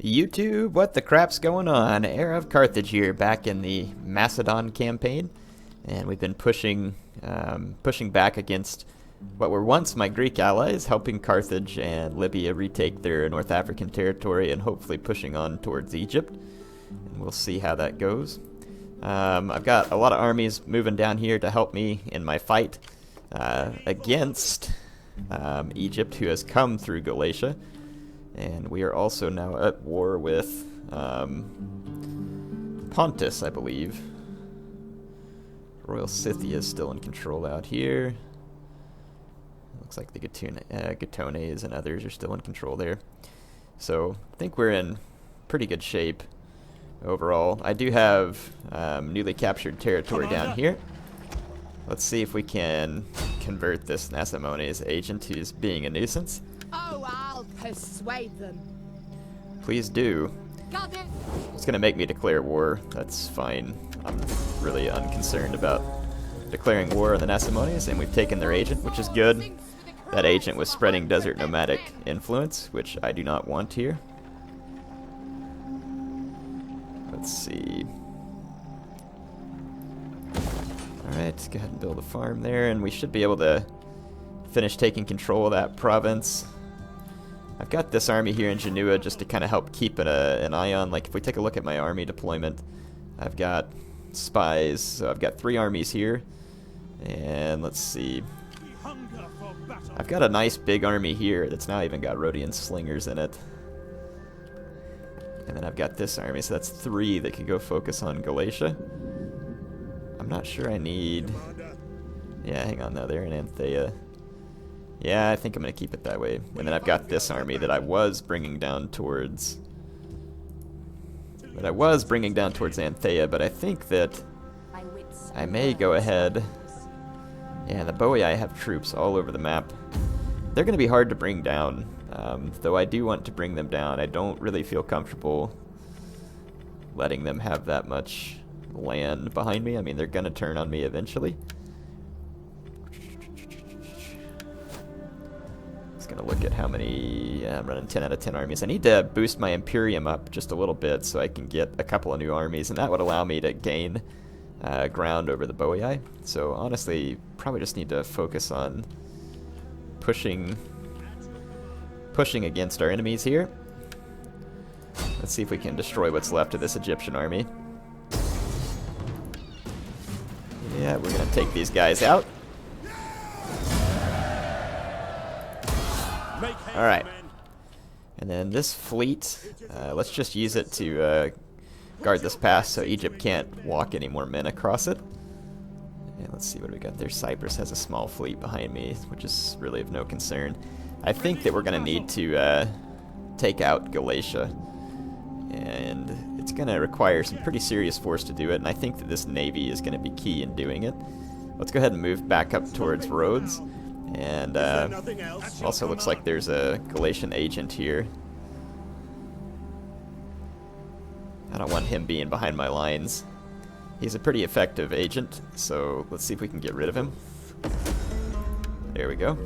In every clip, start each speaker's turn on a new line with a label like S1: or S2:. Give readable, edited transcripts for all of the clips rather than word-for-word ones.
S1: YouTube, what the crap's going on? HeirofCarthage here, back in the Macedon campaign, and we've been pushing back against what were once my Greek allies, helping Carthage and Libya retake their North African territory, and hopefully pushing on towards Egypt. And we'll see how that goes. I've got a lot of armies moving down here to help me in my fight against Egypt, who has come through Galatia. And we are also now at war with Pontus, I believe. Royal Scythia is still in control out here. Looks like the Gatones and others are still in control there. So I think we're in pretty good shape overall. I do have newly captured territory down here. Let's see if we can convert this Nasamones agent who's being a nuisance.
S2: Oh, I'll persuade them.
S1: Please do.
S2: Got it.
S1: It's going to make me declare war. That's fine. I'm really unconcerned about declaring war on the Nasamones, and we've taken their agent, which is good. That agent was spreading desert nomadic influence, which I do not want here. Let's see. Alright, let's go ahead and build a farm there, and we should be able to finish taking control of that province. I've got this army here in Genoa just to kind of help keep an eye on. Like, if we take a look at my army deployment, I've got spies, so I've got 3 armies here. And let's see. I've got a nice big army here that's now even got Rhodian slingers in it. And then I've got this army, so that's 3 that could go focus on Galatia. I'm not sure I need... Yeah, hang on, though, they're in Anthea. Yeah, I think I'm going to keep it that way. And then I've got this army that I was bringing down towards... Anthea, but I think that I may go ahead... Yeah, the Boii have troops all over the map. They're going to be hard to bring down, though I do want to bring them down. I don't really feel comfortable letting them have that much land behind me. I mean, they're going to turn on me eventually. Gonna look at how many... I'm running 10 out of 10 armies. I need to boost my Imperium up just a little bit so I can get a couple of new armies, and that would allow me to gain ground over the Boii. So honestly, probably just need to focus on pushing against our enemies here. Let's see if we can destroy what's left of this Egyptian army. Yeah, we're gonna take these guys out. Alright, and then this fleet, let's just use it to guard this pass so Egypt can't walk any more men across it. And let's see what we got there. Cyprus has a small fleet behind me, which is really of no concern. I think that we're going to need to take out Galatia, and it's going to require some pretty serious force to do it, and I think that this navy is going to be key in doing it. Let's go ahead and move back up towards Rhodes. And also looks like there's a Galatian agent here. I don't want him being behind my lines. He's a pretty effective agent, so let's see if we can get rid of him. There we go.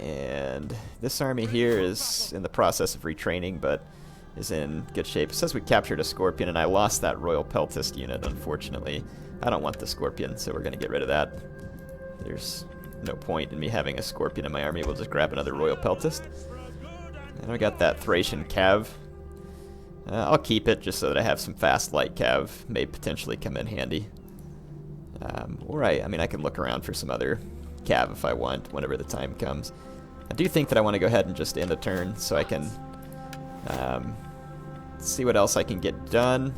S1: And this army here is in the process of retraining, but is in good shape. It says we captured a Scorpion, and I lost that Royal Peltist unit, unfortunately. I don't want the Scorpion, so we're going to get rid of that. There's no point in me having a Scorpion in my army. We'll just grab another Royal Peltist. And I got that Thracian Cav. I'll keep it just so that I have some fast light Cav. May potentially come in handy. Or I mean, I can look around for some other Cav if I want, whenever the time comes. I do think that I want to go ahead and just end a turn so I can see what else I can get done.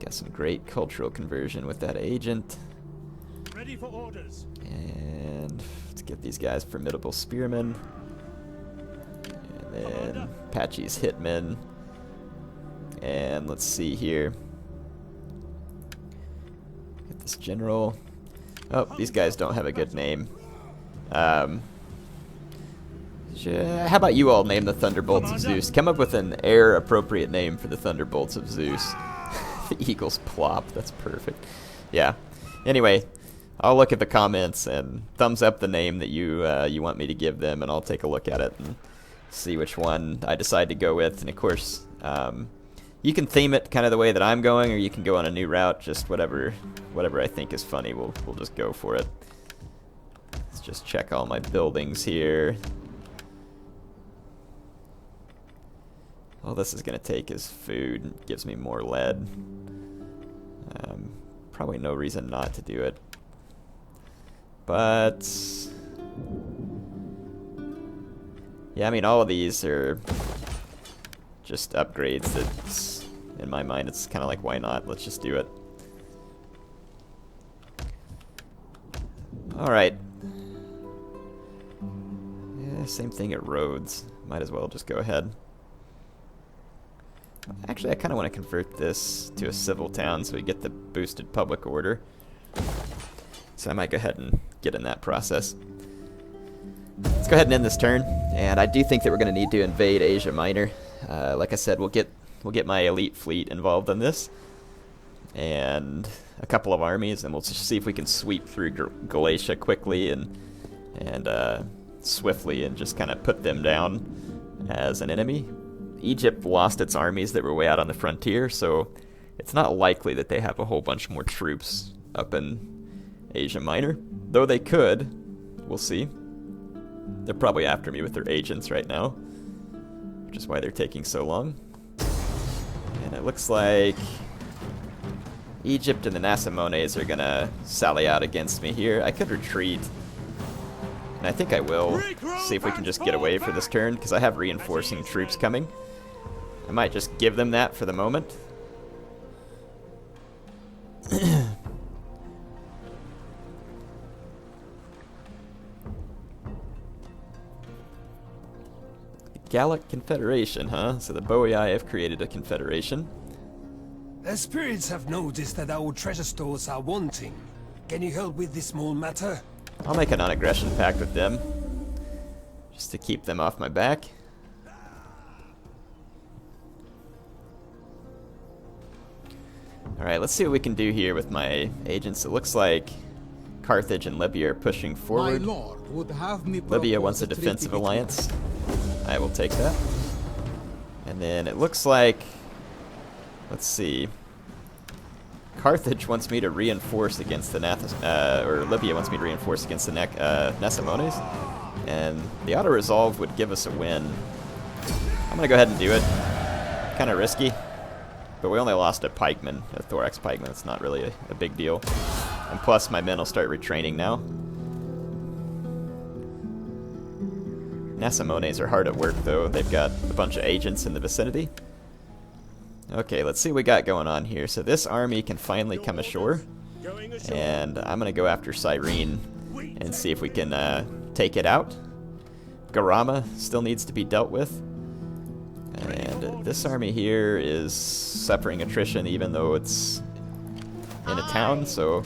S1: Got some great cultural conversion with that agent.
S3: Ready for orders.
S1: And let's get these guys formidable spearmen. And then Apache's hitmen. And let's see here. Get this general. Oh, these guys don't have a good name. How about you all name the Thunderbolts of Zeus? Come up with an heir appropriate name for the Thunderbolts of Zeus. The Eagles plop. That's perfect. Yeah. Anyway, I'll look at the comments and thumbs up the name that you want me to give them, and I'll take a look at it and see which one I decide to go with. And of course, you can theme it kind of the way that I'm going, or you can go on a new route. Just whatever I think is funny, we'll just go for it. Let's just check all my buildings here. All this is going to take is food. It gives me more lead. Probably no reason not to do it. But yeah, I mean, all of these are just upgrades that's, in my mind, it's kind of like, why not? Let's just do it. Alright. Yeah, same thing at roads. Might as well just go ahead. Actually, I kind of want to convert this to a civil town so we get the boosted public order. So I might go ahead and get in that process. Let's go ahead and end this turn. And I do think that we're going to need to invade Asia Minor. Like I said, we'll get my elite fleet involved in this, and a couple of armies, and we'll just see if we can sweep through Galatia quickly and swiftly, and just kind of put them down as an enemy. Egypt lost its armies that were way out on the frontier, so it's not likely that they have a whole bunch more troops up in Asia Minor, though they could. We'll see. They're probably after me with their agents right now, which is why they're taking so long. And it looks like Egypt and the Nasamones are gonna sally out against me here. I could retreat, and I think I will. See if we can just get away for this turn, because I have reinforcing troops coming. I might just give them that for the moment. Gallic Confederation, huh? So the Boii have created a confederation.
S4: The spirits have noticed that our treasure stores are wanting. Can you help with this small matter?
S1: I'll make a non-aggression pact with them, just to keep them off my back. Alright, let's see what we can do here with my agents. It looks like Carthage and Libya are pushing forward.
S5: My lord would have me
S1: Libya wants a
S5: propose
S1: defensive
S5: treaty
S1: alliance. I will take that. And then it looks like, let's see, Carthage wants me to reinforce against the or Libya wants me to reinforce against the Nasamones, and the auto-resolve would give us a win. I'm gonna go ahead and do it. Kind of risky, but we only lost a pikeman, a thorax pikeman. It's not really a big deal. And plus, my men will start retraining now. Nasamones are hard at work, though. They've got a bunch of agents in the vicinity. Okay, let's see what we got going on here. So this army can finally come ashore, and I'm going to go after Cyrene and see if we can take it out. Garama still needs to be dealt with. And this army here is suffering attrition even though it's in a town, so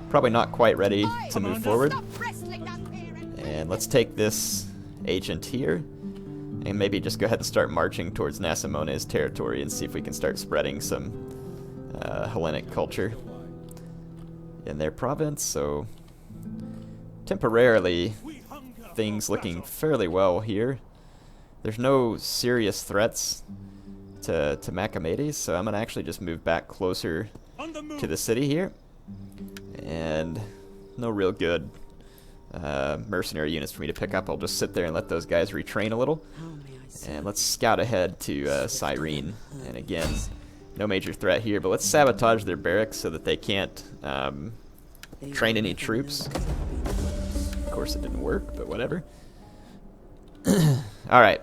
S1: probably not quite ready to move forward. And let's take this agent here, and maybe just go ahead and start marching towards Nasamone's territory and see if we can start spreading some Hellenic culture in their province. So temporarily, things looking fairly well here. There's no serious threats to Macedon, so I'm going to actually just move back closer to the city here. And no real good mercenary units for me to pick up. I'll just sit there and let those guys retrain a little. And let's scout ahead to Cyrene. And again, no major threat here, but let's sabotage their barracks so that they can't train any troops. Of course it didn't work, but whatever. Alright.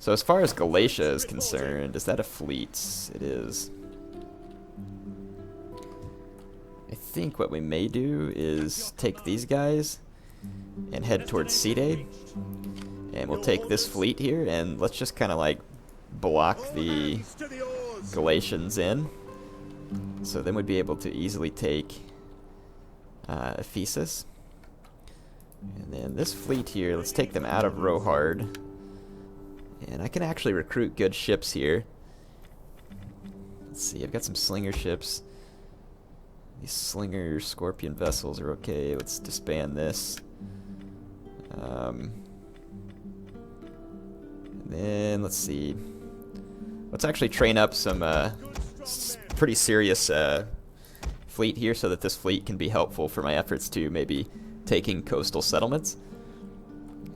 S1: So as far as Galatia is concerned, is that a fleet? It is. I think what we may do is take these guys and head towards Side. And we'll take this fleet here, and let's just kind of like block the Galatians in. So then we'd be able to easily take Ephesus. And then this fleet here, let's take them out of Rohard. And I can actually recruit good ships here. Let's see, I've got some slinger ships. These slinger scorpion vessels are okay. Let's disband this. And then let's see. Let's actually train up some pretty serious fleet here so that this fleet can be helpful for my efforts to maybe taking coastal settlements.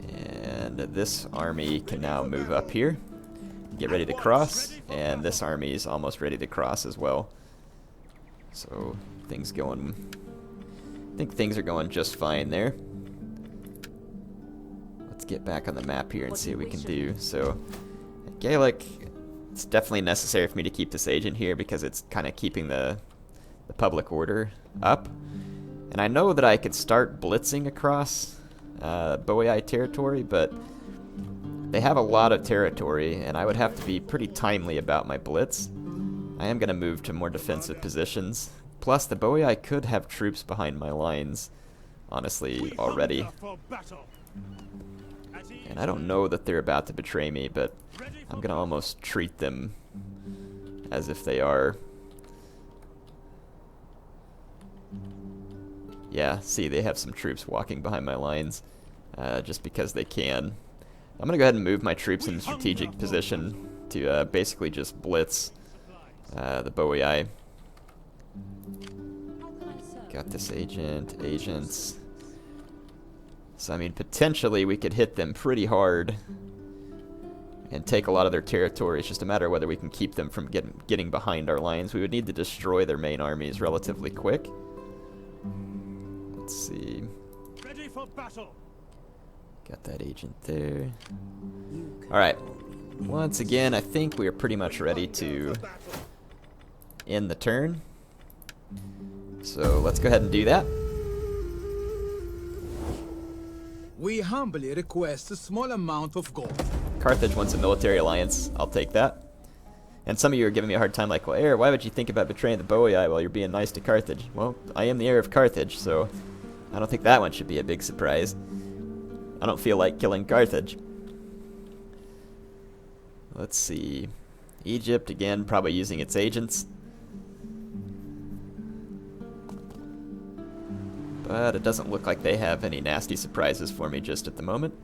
S1: And this army can now move up here, get ready to cross, and this army is almost ready to cross as well. So things going, I think things are going just fine there. Let's get back on the map here and see what we can do. So Gaelic, it's definitely necessary for me to keep this agent here because it's kind of keeping the public order up. And I know that I could start blitzing across Boii territory, but they have a lot of territory, and I would have to be pretty timely about my blitz. I am going to move to more defensive positions. Plus, the Boii could have troops behind my lines, honestly, already. And I don't know that they're about to betray me, but I'm going to almost treat them as if they are. Yeah, see, they have some troops walking behind my lines, just because they can. I'm going to go ahead and move my troops in strategic position to basically just blitz the Boii. Got this agents. So, I mean, potentially we could hit them pretty hard and take a lot of their territory. It's just a matter of whether we can keep them from getting behind our lines. We would need to destroy their main armies relatively quick. Let's see.
S3: Ready for battle.
S1: Got that agent there. Alright. Once again, I think we are pretty much ready to end the turn. So let's go ahead and do that.
S5: We humbly request a small amount of gold.
S1: Carthage wants a military alliance. I'll take that. And some of you are giving me a hard time like, well, Heir, why would you think about betraying the Boii while you're being nice to Carthage? Well, I am the heir of Carthage, so I don't think that one should be a big surprise. I don't feel like killing Carthage. Let's see. Egypt, again, probably using its agents. But it doesn't look like they have any nasty surprises for me just at the moment.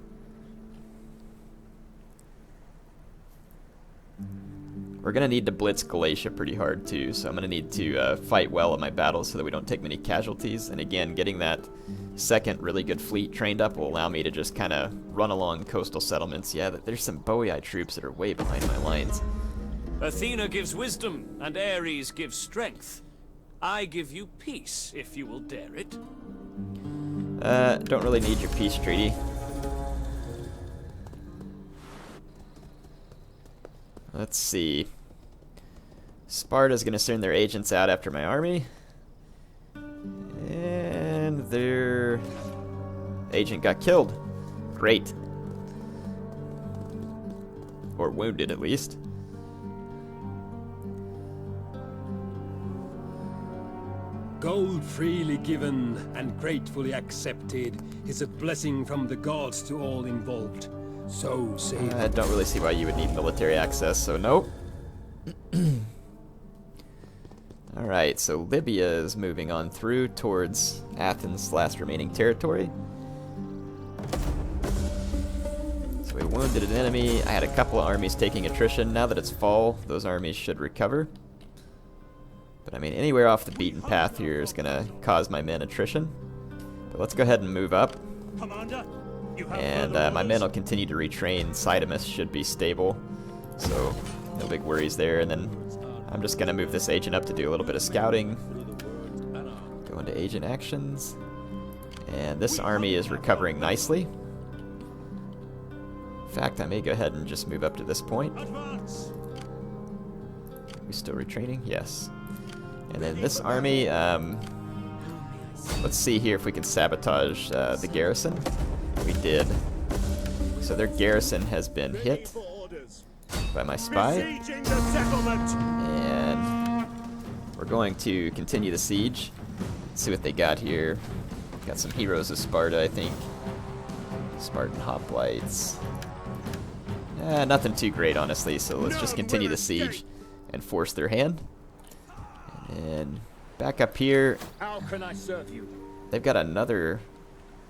S1: We're going to need to blitz Galatia pretty hard too, so I'm going to need to fight well in my battles so that we don't take many casualties. And again, getting that second really good fleet trained up will allow me to just kind of run along coastal settlements. Yeah, there's some Boii troops that are way behind my lines.
S6: Athena gives wisdom, and Ares gives strength. I give you peace, if you will dare it.
S1: Don't really need your peace treaty. Let's see. Sparta's gonna send their agents out after my army. And their agent got killed. Great. Or wounded, at least.
S4: Gold freely given and gratefully accepted is a blessing from the gods to all involved. So say
S1: I don't really see why you would need military access, so nope. Alright, so Libya is moving on through towards Athens' last remaining territory. So we wounded an enemy. I had a couple of armies taking attrition. Now that it's fall, those armies should recover. But I mean, anywhere off the beaten path here is going to cause my men attrition. But let's go ahead and move up.
S3: Commander, you have
S1: And
S3: further
S1: my
S3: orders?
S1: men will continue to retrain. Sidamus should be stable, so no big worries there. And then I'm just going to move this agent up to do a little bit of scouting. Go into agent actions. And this army is recovering nicely. In fact, I may go ahead and just move up to this point.
S3: Advance.
S1: We still retraining? Yes. And then this army, let's see here if we can sabotage the garrison. We did. So their garrison has been hit by my spy.
S3: Besieging the settlement.
S1: And we're going to continue the siege. Let's see what they got here. Got some heroes of Sparta, I think. Spartan hoplites. Nothing too great, honestly, so let's just continue the siege and force their hand. And then back up here.
S6: How can I serve you?
S1: They've got another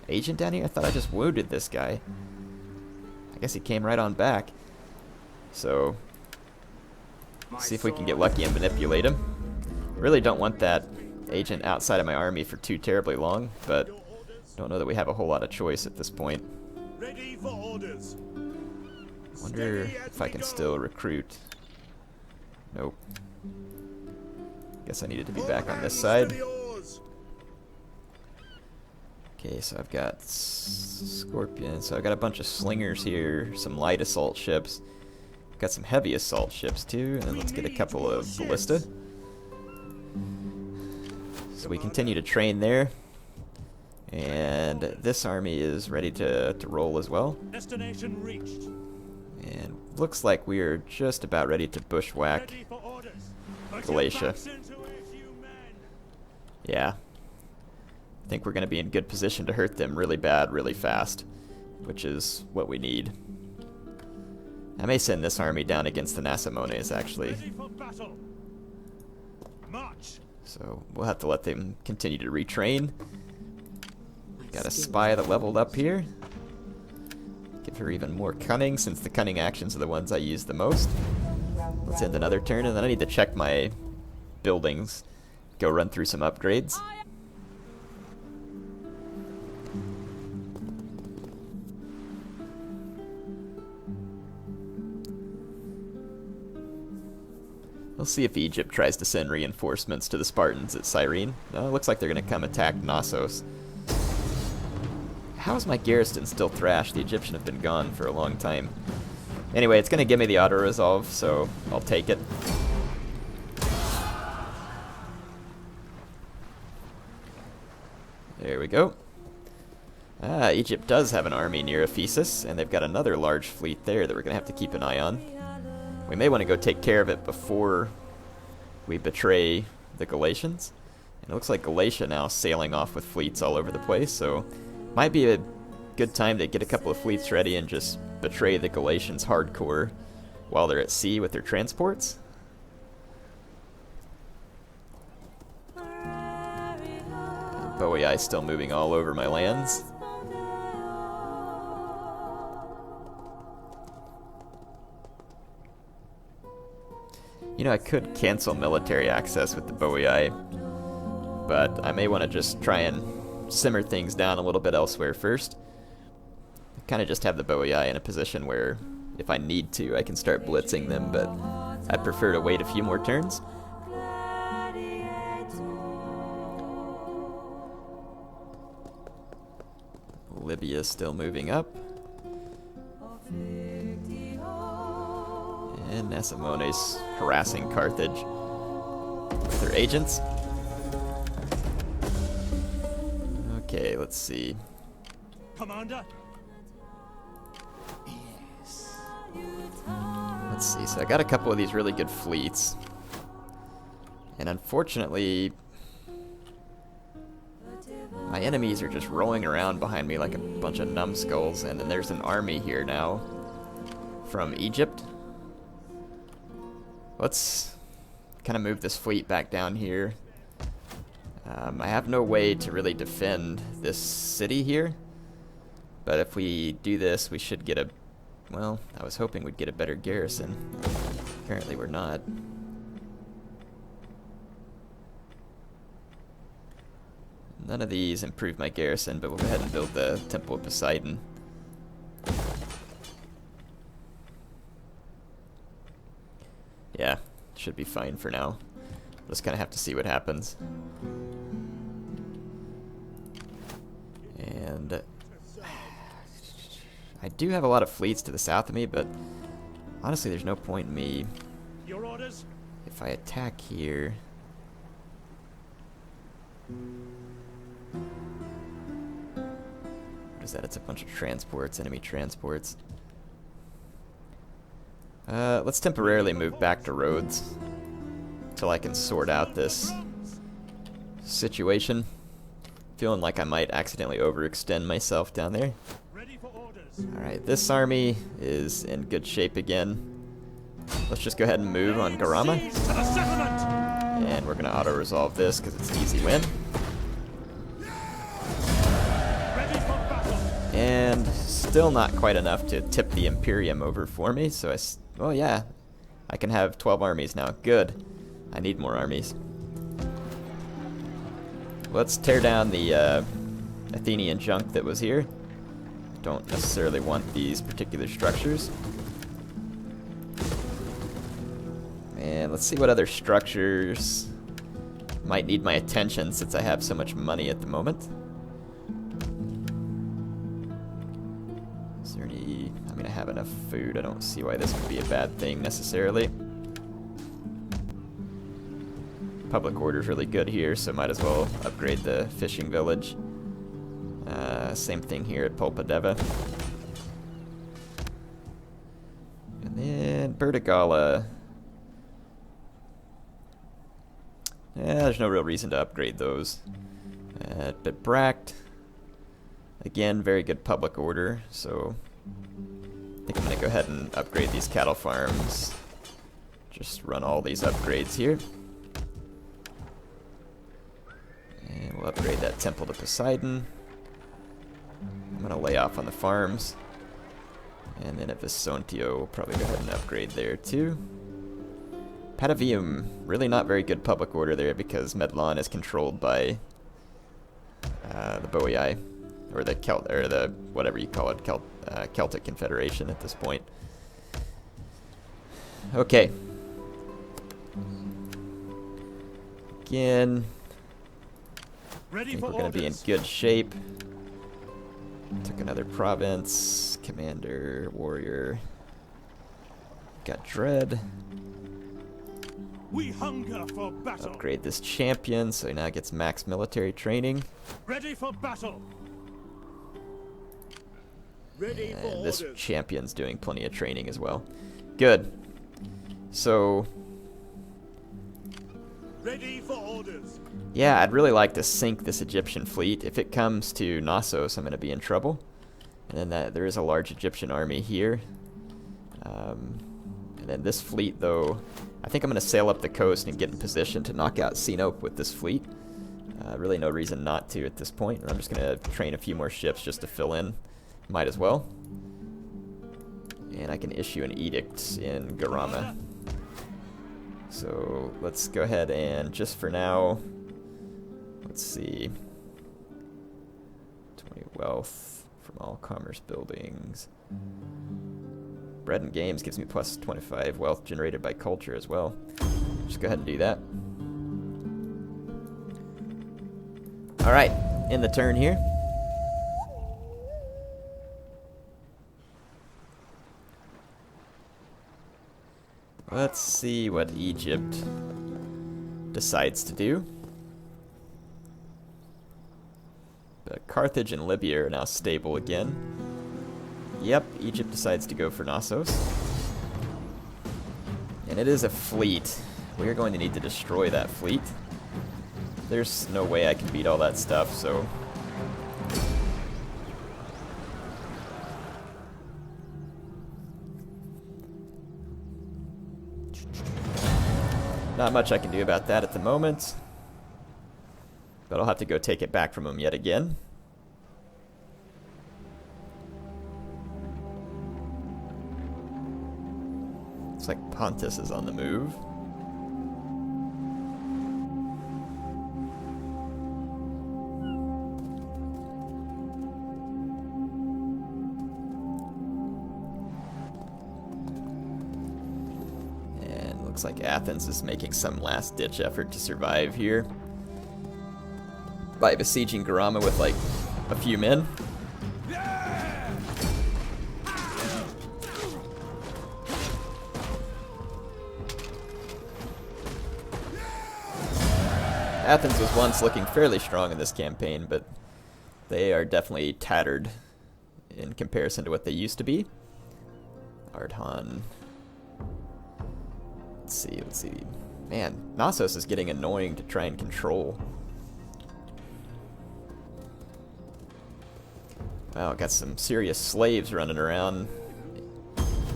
S1: agent down here? I thought I just wounded this guy. I guess he came right on back. So, see if we can get lucky and manipulate him. Really don't want that agent outside of my army for too terribly long, but don't know that we have a whole lot of choice at this point.
S3: Ready for orders.
S1: Wonder if I can still recruit. Nope. Guess I needed to be back on this side. Okay, so I've got Scorpion. So I've got a bunch of slingers here, some light assault ships. Got some heavy assault ships too, and then let's get a couple of ballista. So we continue to train there. And this army is ready to roll as well.
S3: Destination reached.
S1: And looks like we are just about ready to bushwhack
S3: Ready for orders.
S1: Galatia. Yeah. I think we're going to be in good position to hurt them really bad, really fast, which is what we need. I may send this army down against the Nasamones, actually.
S3: Ready for battle. March.
S1: So we'll have to let them continue to retrain. Got a spy that leveled up here. Give her even more cunning, since the cunning actions are the ones I use the most. Let's end another turn, and then I need to check my buildings. Go run through some upgrades. We'll see if Egypt tries to send reinforcements to the Spartans at Cyrene. No, it looks like they're going to come attack Knossos. How is my garrison still thrashed? The Egyptian have been gone for a long time. Anyway, it's going to give me the auto-resolve, so I'll take it. There we go. Egypt does have an army near Ephesus, and they've got another large fleet there that we're going to have to keep an eye on. We may want to go take care of it before we betray the Galatians. And it looks like Galatia now sailing off with fleets all over the place, so might be a good time to get a couple of fleets ready and just betray the Galatians hardcore while they're at sea with their transports. Boei still moving all over my lands. You know, I could cancel military access with the Boei, but I may want to just try and simmer things down a little bit elsewhere first. Kind of just have the Boei in a position where, if I need to, I can start blitzing them, but I'd prefer to wait a few more turns. Libya still moving up. And Nasamones harassing Carthage with their agents. Okay, let's see.
S3: Commander.
S1: Let's see, so I got a couple of these really good fleets. And unfortunately, my enemies are just rolling around behind me like a bunch of numbskulls, and then there's an army here now from Egypt. Let's kind of move this fleet back down here. I have no way to really defend this city here, but if we do this, we should get a... Well, I was hoping we'd get a better garrison. Apparently we're not. None of these improve my garrison, but we'll go ahead and build the Temple of Poseidon. Yeah, should be fine for now. Just kind of have to see what happens. And I do have a lot of fleets to the south of me, but honestly there's no point in me...
S3: Your orders?
S1: If I attack here... What is that? It's a bunch of transports, enemy transports. Let's temporarily move back to Rhodes till I can sort out this situation. Feeling like I might accidentally overextend myself down there.
S3: Ready for orders.
S1: Alright, this army is in good shape again. Let's just go ahead and move on Garama.
S3: To the settlement.
S1: And we're going to auto-resolve this because it's an easy win.
S3: Ready for battle.
S1: And still not quite enough to tip the Imperium over for me, so well, yeah. I can have 12 armies now. Good. I need more armies. Let's tear down the Athenian junk that was here. Don't necessarily want these particular structures. And let's see what other structures might need my attention since I have so much money at the moment. Is there any... I mean, I have enough food. I don't see why this would be a bad thing necessarily. Public order's really good here, so might as well upgrade the fishing village. Same thing here at Pulpadeva. And then Bertigala. Yeah, there's no real reason to upgrade those. But Bract, again, very good public order, so I think I'm going to go ahead and upgrade these cattle farms. Just run all these upgrades here. And we'll upgrade that temple to Poseidon. I'm going to lay off on the farms. And then at Visontio, we'll probably go ahead and upgrade there too. Patavium, really not very good public order there because Medlon is controlled by the Boii, or the whatever you call it, Celtic Confederation at this point. Okay. Again, I
S3: Ready
S1: think
S3: for
S1: we're going to be in
S3: orders.
S1: good shape. Took another province, commander, warrior. Got dread.
S3: We hunger for battle.
S1: Upgrade this champion so he now gets max military training.
S3: Ready for battle. Ready for
S1: And this
S3: orders.
S1: champion's doing plenty of training as well. Good. So,
S3: Ready for orders.
S1: yeah, I'd really like to sink this Egyptian fleet. If it comes to Knossos, I'm going to be in trouble. And then there is a large Egyptian army here. And then this fleet, though, I think I'm going to sail up the coast and get in position to knock out Sinope with this fleet. Really no reason not to at this point. And I'm just going to train a few more ships just to fill in. Might as well. And I can issue an edict in Garama. So let's go ahead and just for now, let's see. 20 wealth from all commerce buildings. Bread and games gives me plus 25 wealth generated by culture as well. Just go ahead and do that. Alright, in the turn here. Let's see what Egypt decides to do. But Carthage and Libya are now stable again. Yep, Egypt decides to go for Knossos. And it is a fleet. We are going to need to destroy that fleet. There's no way I can beat all that stuff, so... Not much I can do about that at the moment. But I'll have to go take it back from him yet again. Looks like Pontus is on the move. Looks like Athens is making some last-ditch effort to survive here by besieging Garama with, like, a few men. Athens was once looking fairly strong in this campaign, but they are definitely tattered in comparison to what they used to be. Ardhan... Let's see. Man, Knossos is getting annoying to try and control. Wow, got some serious slaves running around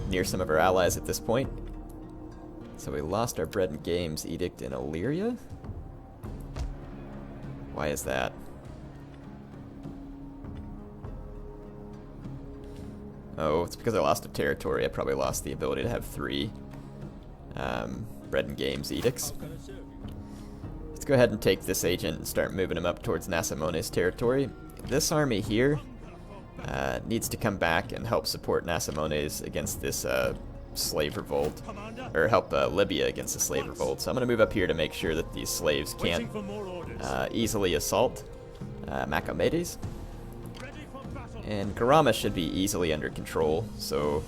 S1: near some of our allies at this point. So we lost our bread and games edict in Illyria? Why is that? Oh, it's because I lost a territory. I probably lost the ability to have 3 bread and games edicts. Let's go ahead and take this agent and start moving him up towards Nasamone's territory. This army here needs to come back and help support Nasamone's against this slave revolt, or help Libya against the slave revolt. So I'm going to move up here to make sure that these slaves can't easily assault Macedon. And Garama should be easily under control, so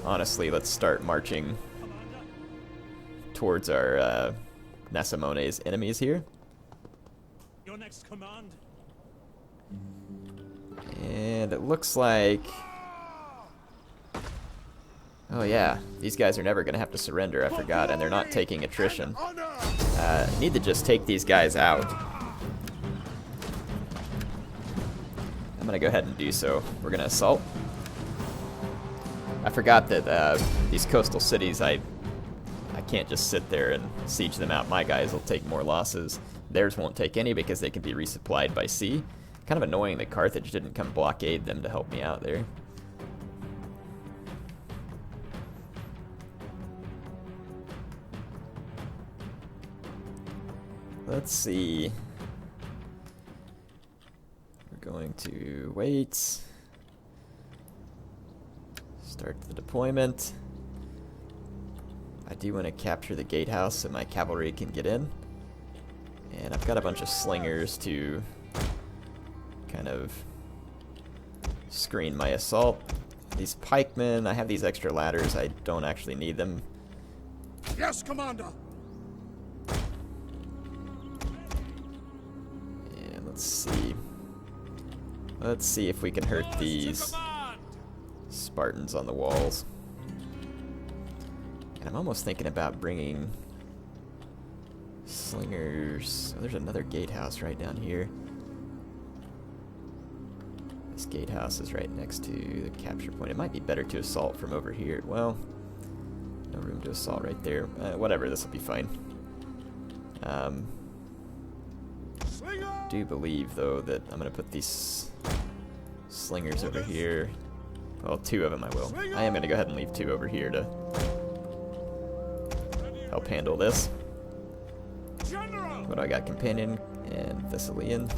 S1: honestly, let's start marching towards our Nasamone's enemies here.
S3: Your next command.
S1: And it looks like... Oh yeah, these guys are never going to have to surrender, I forgot, and they're not taking attrition. Need to just take these guys out. I'm going to go ahead and do so. We're going to assault. I forgot that these coastal cities, I can't just sit there and siege them out. My guys will take more losses. Theirs won't take any because they can be resupplied by sea. Kind of annoying that Carthage didn't come blockade them to help me out there. Let's see. We're going to wait. Start the deployment. I do want to capture the gatehouse so my cavalry can get in. And I've got a bunch of slingers to kind of screen my assault. These pikemen, I have these extra ladders. I don't actually need them.
S3: Yes, Commander.
S1: And let's see. Let's see if we can hurt these Spartans on the walls. And I'm almost thinking about bringing slingers. Oh, there's another gatehouse right down here. This gatehouse is right next to the capture point. It might be better to assault from over here. Well, no room to assault right there. Whatever, this will be fine. Do believe, though, that I'm going to put these slingers over here. Well, 2 of them I will. I am going to go ahead and leave 2 over here to help handle this. What do I got? Companion and Thessalian.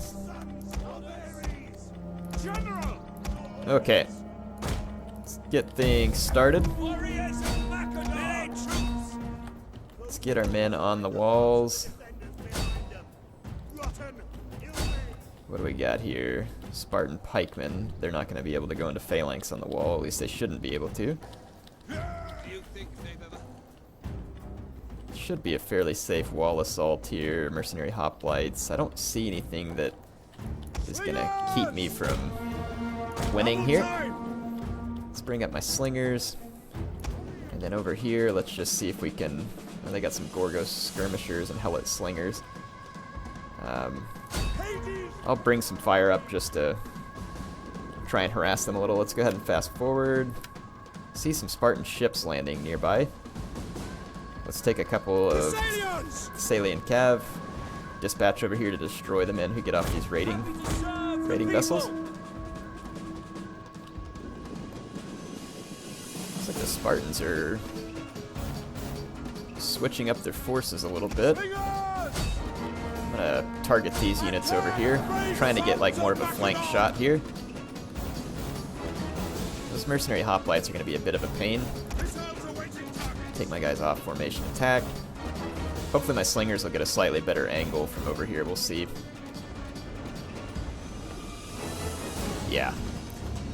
S1: Okay. Let's get things started. Let's get our men on the walls. What do we got here? Spartan pikemen. They're not going to be able to go into phalanx on the wall. At least they shouldn't be able to. Should be a fairly safe wall assault here. Mercenary hoplites. I don't see anything that is going to keep me from winning here. Let's bring up my slingers. And then over here, let's just see if we can... Well, they got some Gorgos skirmishers and Helot slingers. I'll bring some fire up just to try and harass them a little. Let's go ahead and fast forward. See some Spartan ships landing nearby. Let's take a couple of Thessalian cav. Dispatch over here to destroy the men who get off these raiding vessels. Looks like the Spartans are switching up their forces a little bit. I'm gonna target these units over here, trying to get like more of a flank shot here. Those mercenary hoplites are gonna be a bit of a pain. Take my guys off formation attack. Hopefully my slingers will get a slightly better angle from over here, we'll see. Yeah,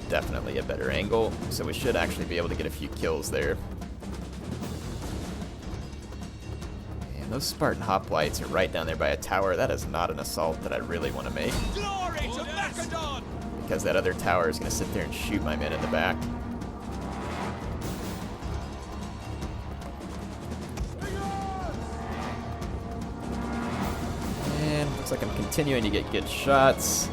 S1: definitely a better angle, so we should actually be able to get a few kills there. And those Spartan hoplites are right down there by a tower. That is not an assault that I really want to make.
S6: Glory to Macedon!
S1: Because that other tower is going to sit there and shoot my men in the back. And looks like I'm continuing to get good shots.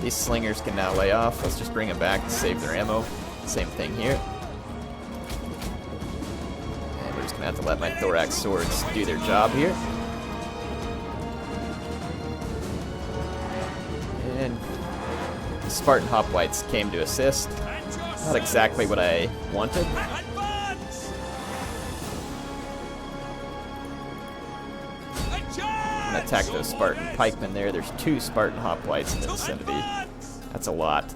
S1: These slingers can now lay off. Let's just bring them back to save their ammo. Same thing here. And we're just going to have to let my thorax swords do their job here. And the Spartan hoplites came to assist. Not exactly what I wanted.
S6: Advance!
S1: I'm gonna attack those Spartan pikemen there. There's 2 Spartan hoplites in the vicinity. That's a lot.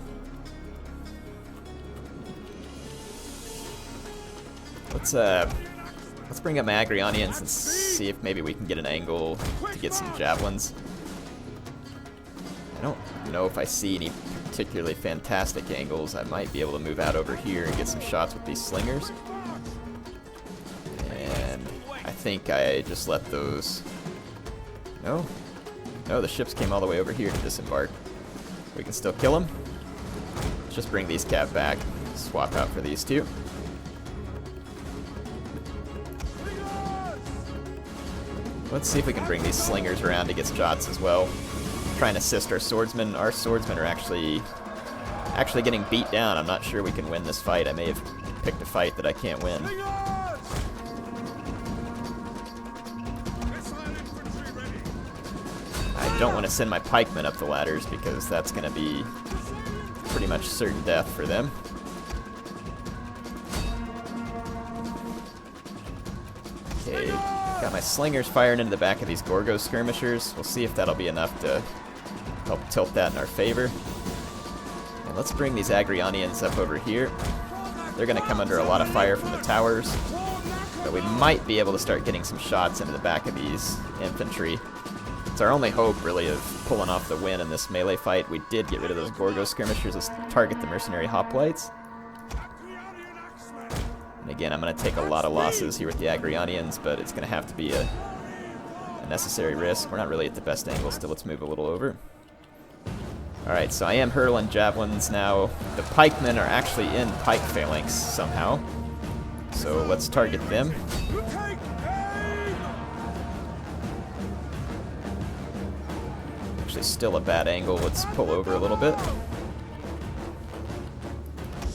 S1: Let's bring up my Agrionians and see if maybe we can get an angle to get some javelins. I don't know if I see any particularly fantastic angles. I might be able to move out over here and get some shots with these slingers. And I think I just let those... No, the ships came all the way over here to disembark. We can still kill them. Let's just bring these cav back. Swap out for these 2. Let's see if we can bring these slingers around to get shots as well. Try and assist our swordsmen. Our swordsmen are actually getting beat down. I'm not sure we can win this fight. I may have picked a fight that I can't win. I don't want to send my pikemen up the ladders because that's going to be pretty much certain death for them. Okay, got my slingers firing into the back of these Gorgo skirmishers. We'll see if that'll be enough to help tilt that in our favor. And let's bring these Agrionians up over here. They're going to come under a lot of fire from the towers, but we might be able to start getting some shots into the back of these infantry. It's our only hope, really, of pulling off the win in this melee fight. We did get rid of those Gorgo skirmishers to target the mercenary hoplites. And again, I'm going to take a lot of losses here with the Agrionians, but it's going to have to be a necessary risk. We're not really at the best angle still. Let's move a little over. Alright, so I am hurling javelins now. The pikemen are actually in pike phalanx somehow. So let's target them. Actually, still a bad angle. Let's pull over a little bit.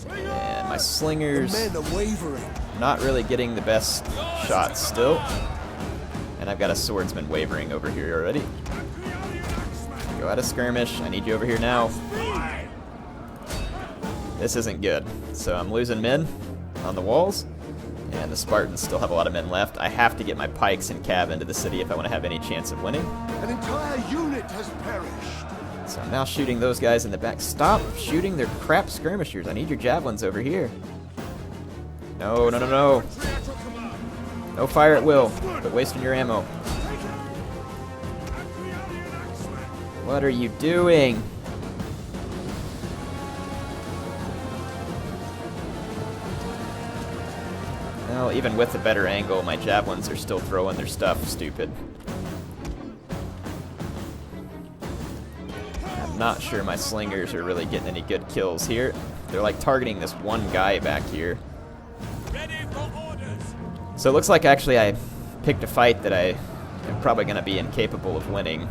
S1: And my slingers, not really getting the best shots still. And I've got a swordsman wavering over here already. Go out of skirmish. I need you over here now. This isn't good. So I'm losing men on the walls. And the Spartans still have a lot of men left. I have to get my pikes and cav into the city if I want to have any chance of winning.
S7: An entire unit has perished.
S1: So I'm now shooting those guys in the back. Stop shooting their crap skirmishers. I need your javelins over here. No, no, no, no. No fire at will. Quit wasting your ammo. What are you doing? Well, even with a better angle, my javelins are still throwing their stuff stupid. I'm not sure my slingers are really getting any good kills here. They're like targeting this one guy back here. So it looks like actually I picked a fight that I am probably going to be incapable of winning.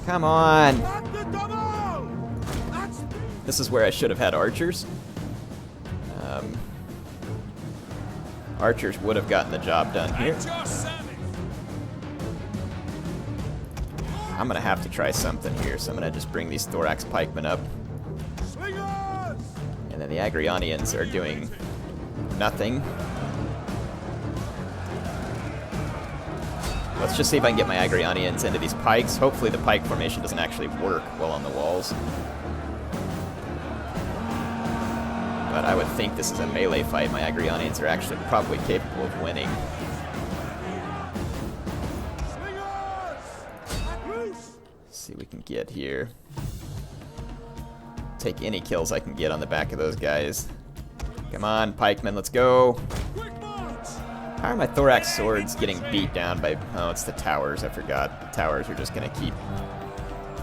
S1: Come on! This is where I should have had archers. Archers would have gotten the job done here. I'm gonna have to try something here, so I'm gonna just bring these thorax pikemen up. And then the Agrionians are doing nothing. Let's just see if I can get my Agrionians into these pikes. Hopefully the pike formation doesn't actually work well on the walls. But I would think this is a melee fight. My Agrionians are actually probably capable of winning. Let's see what we can get here. Take any kills I can get on the back of those guys. Come on, pikemen, let's go. How are my thorax swords getting beat down by... Oh, it's the towers, I forgot. The towers are just going to keep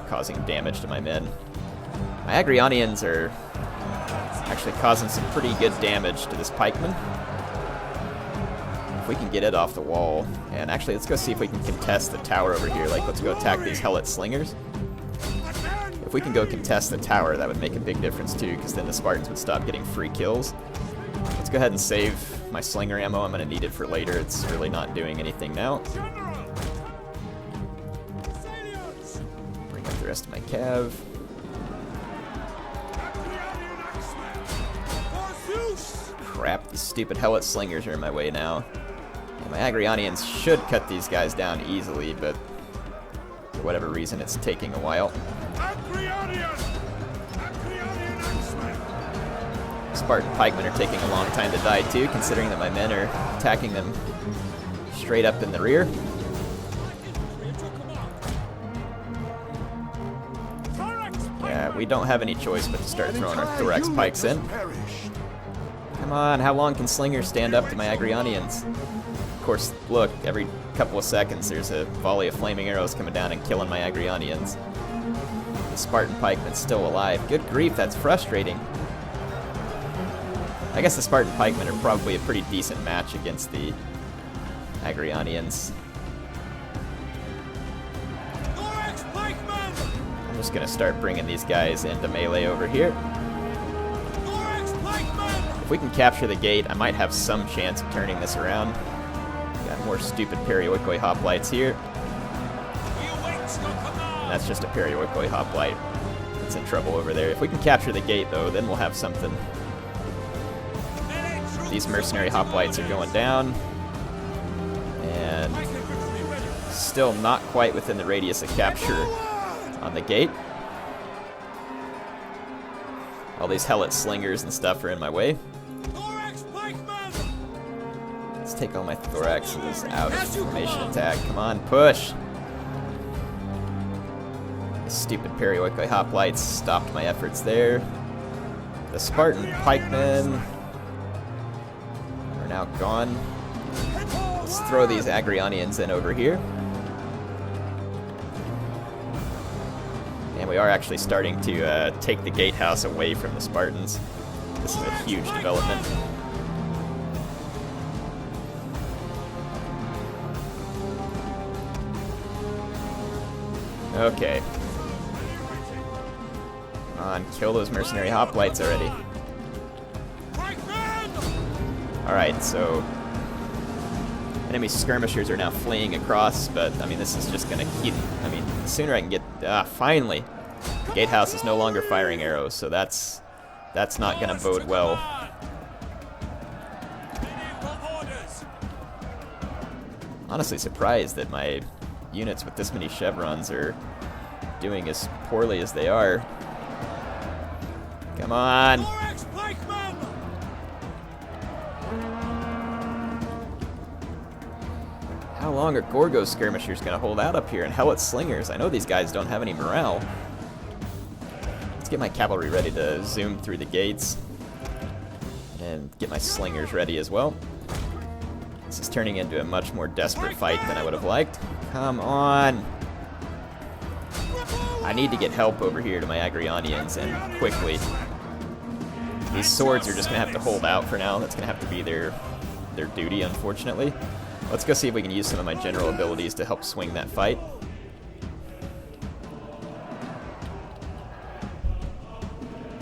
S1: causing damage to my men. My Agrionians are actually causing some pretty good damage to this pikeman. If we can get it off the wall. And actually, let's go see if we can contest the tower over here. Like, let's go attack these helot slingers. If we can go contest the tower, that would make a big difference too, because then the Spartans would stop getting free kills. Let's go ahead and save my slinger ammo. I'm going to need it for later. It's really not doing anything now. Bring up the rest of my cav. Crap, these stupid helot slingers are in my way now. And my Agrionians should cut these guys down easily, but for whatever reason it's taking a while. Spartan pikemen are taking a long time to die too, considering that my men are attacking them straight up in the rear. Yeah, we don't have any choice but to start throwing our thorax pikes in. Come on, how long can slingers stand up to my Agrionians? Of course, look, every couple of seconds there's a volley of flaming arrows coming down and killing my Agrionians. The Spartan pikeman's still alive. Good grief, that's frustrating. I guess the Spartan pikemen are probably a pretty decent match against the Agrionians. I'm just gonna start bringing these guys into melee over here. If we can capture the gate, I might have some chance of turning this around. Got more stupid Perioikoi hoplites here. And that's just a Perioikoi hoplite. It's in trouble over there. If we can capture the gate, though, then we'll have something. These mercenary hoplites are going down. And still not quite within the radius of capture on the gate. All these helot slingers and stuff are in my way. Let's take all my thoraxes out of formation attack. Come on, push! The stupid Perioikoi hoplites stopped my efforts there. The Spartan pikemen are now gone. Let's throw these Agrionians in over here. And we are actually starting to take the gatehouse away from the Spartans. This is a huge development. Okay. Come on, kill those mercenary hoplites already. Alright, so enemy skirmishers are now fleeing across, but I mean, this is just gonna keep. I mean, the sooner I can get. Finally! The gatehouse is no longer firing arrows, so that's not gonna bode well. Honestly surprised that my units with this many chevrons are doing as poorly as they are. Come on! How long are Gorgo skirmishers gonna hold out up here and helot slingers? I know these guys don't have any morale. Let's get my cavalry ready to zoom through the gates and get my slingers ready as well. This is turning into a much more desperate fight than I would have liked. Come on! I need to get help over here to my Agrionians, and quickly. These swords are just gonna have to hold out for now. That's gonna have to be their duty, unfortunately. Let's go see if we can use some of my general abilities to help swing that fight.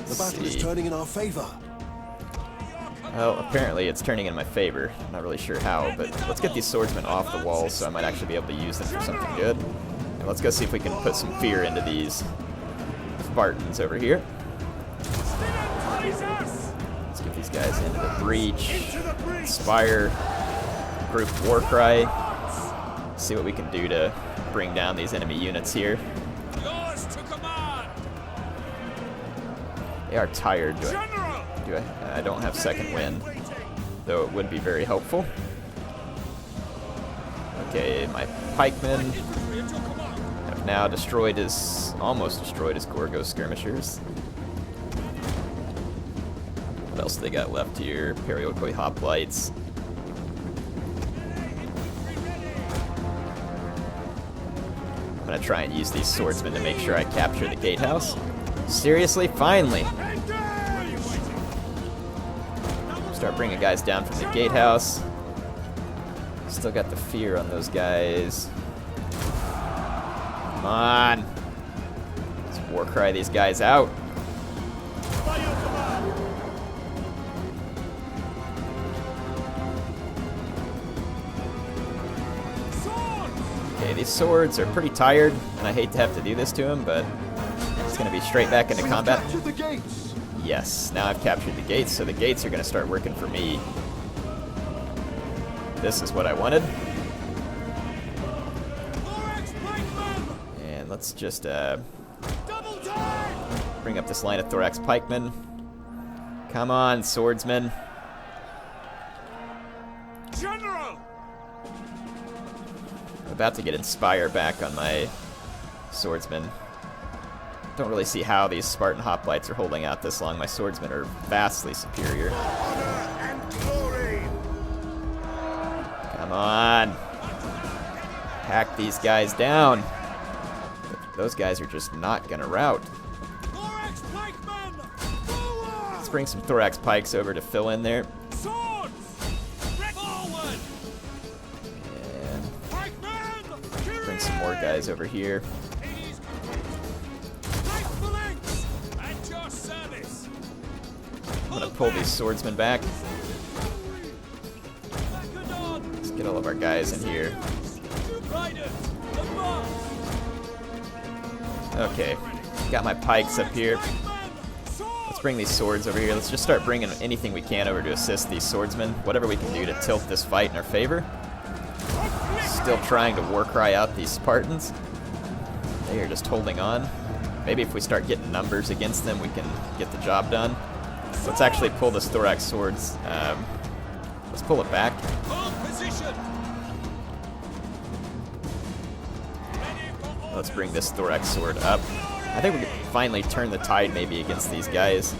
S7: The battle is turning in our favor.
S1: Well, apparently it's turning in my favor. I'm not really sure how, but let's get these swordsmen off the walls so I might actually be able to use them for something good. And let's go see if we can put some fear into these Spartans over here. Let's get these guys into the breach. Inspire. Group Warcry. See what we can do to bring down these enemy units here.
S6: Yours to command.
S1: They are tired. I don't have second wind, though it would be very helpful. Okay, my pikemen have now almost destroyed his Gorgo skirmishers. What else do they got left here? Perioikoi hoplites. I'm gonna try and use these swordsmen to make sure I capture the gatehouse. Seriously? Finally! Start bringing guys down from the gatehouse. Still got the fear on those guys. Come on! Let's Warcry these guys out. Okay, these swords are pretty tired, and I hate to have to do this to them, but it's going to be straight back into combat.
S7: Capture the gates.
S1: Yes, now I've captured the gates, so the gates are going to start working for me. This is what I wanted. And let's just bring up this line of thorax pikemen. Come on, swordsmen.
S3: General!
S1: I'm about to get Inspire back on my swordsmen. Don't really see how these Spartan hoplites are holding out this long. My swordsmen are vastly superior.
S3: Honor and glory!
S1: Come on. Hack these guys down. Those guys are just not gonna rout.
S3: Thorax pikemen! Forward!
S1: Let's bring some thorax pikes over to fill in there.
S3: Swords! Forward!
S1: And
S3: Pikemen!
S1: bring some more guys over here.
S3: Right phalanx! At your service!
S1: I'm gonna pull these swordsmen back. Let's get all of our guys in here.
S3: Riders! Advance!
S1: Okay, got my pikes up here. Let's bring these swords over here. Let's just start bringing anything we can over to assist these swordsmen. Whatever we can do to tilt this fight in our favor. Still trying to war cry out these Spartans. They are just holding on. Maybe if we start getting numbers against them, we can get the job done. Let's actually pull this thorax swords. Let's pull it back.
S3: Hold position!
S1: Let's bring this thorax sword up. I think we can finally turn the tide maybe against these guys.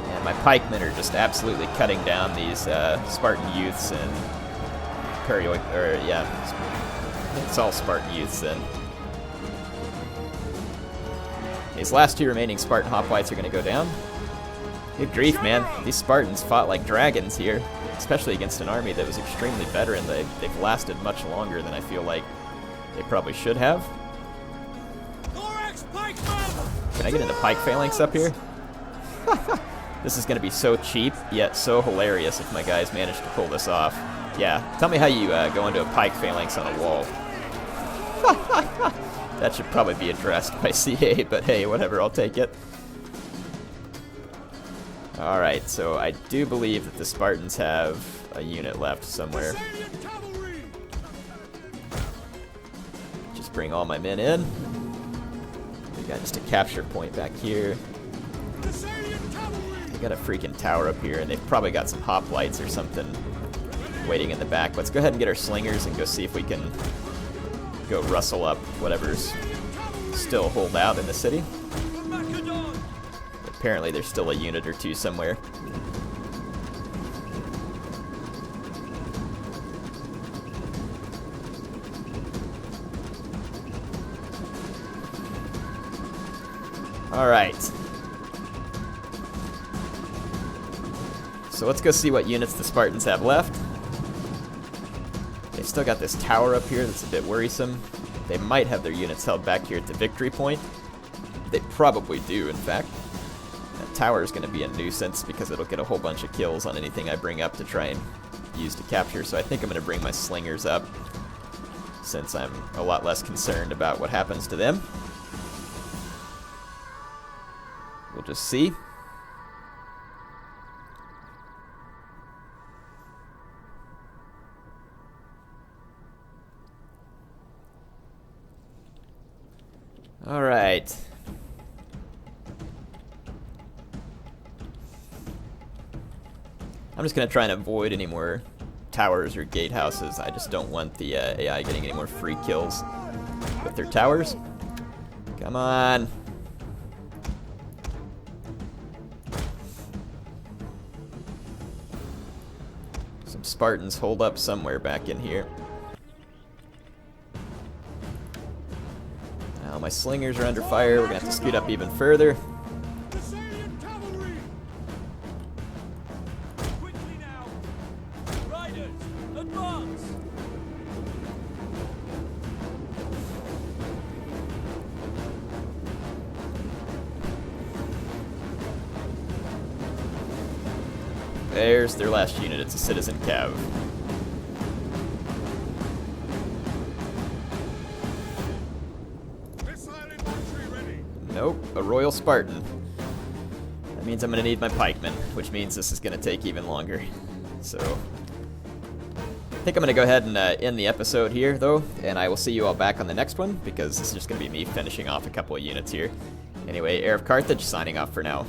S1: And my pikemen are just absolutely cutting down these Spartan youths and it's all Spartan youths then. These last two remaining Spartan hoplites are going to go down. Good grief, man. These Spartans fought like dragons here, especially against an army that was extremely veteran. They've lasted much longer than I feel like they probably should have. Can I get into pike phalanx up here? This is going to be so cheap, yet so hilarious if my guys manage to pull this off. Yeah, tell me how you go into a pike phalanx on a wall. That should probably be addressed by CA, but hey, whatever, I'll take it. Alright, so I do believe that the Spartans have a unit left somewhere. Just bring all my men in. We got just a capture point back here. We got a freaking tower up here, and they've probably got some hoplites or something waiting in the back. Let's go ahead and get our slingers and go see if we can go rustle up whatever's still hold out in the city. Apparently there's still a unit or two somewhere. Alright. So let's go see what units the Spartans have left. They've still got this tower up here that's a bit worrisome. They might have their units held back here at the victory point. They probably do, in fact. That tower is going to be a nuisance because it'll get a whole bunch of kills on anything I bring up to try and use to capture. So I think I'm going to bring my slingers up since I'm a lot less concerned about what happens to them. We'll just see. All right. I'm just going to try and avoid any more towers or gatehouses. I just don't want the AI getting any more free kills with their towers. Come on. Some Spartans hold up somewhere back in here. Now my slingers are under fire. We're going to have to scoot up even further. There's their last unit. It's a citizen cav. Nope, a Royal Spartan. That means I'm going to need my pikemen, which means this is going to take even longer. So, I think I'm going to go ahead and end the episode here, though, and I will see you all back on the next one, because this is just going to be me finishing off a couple of units here. Anyway, Heir of Carthage signing off for now.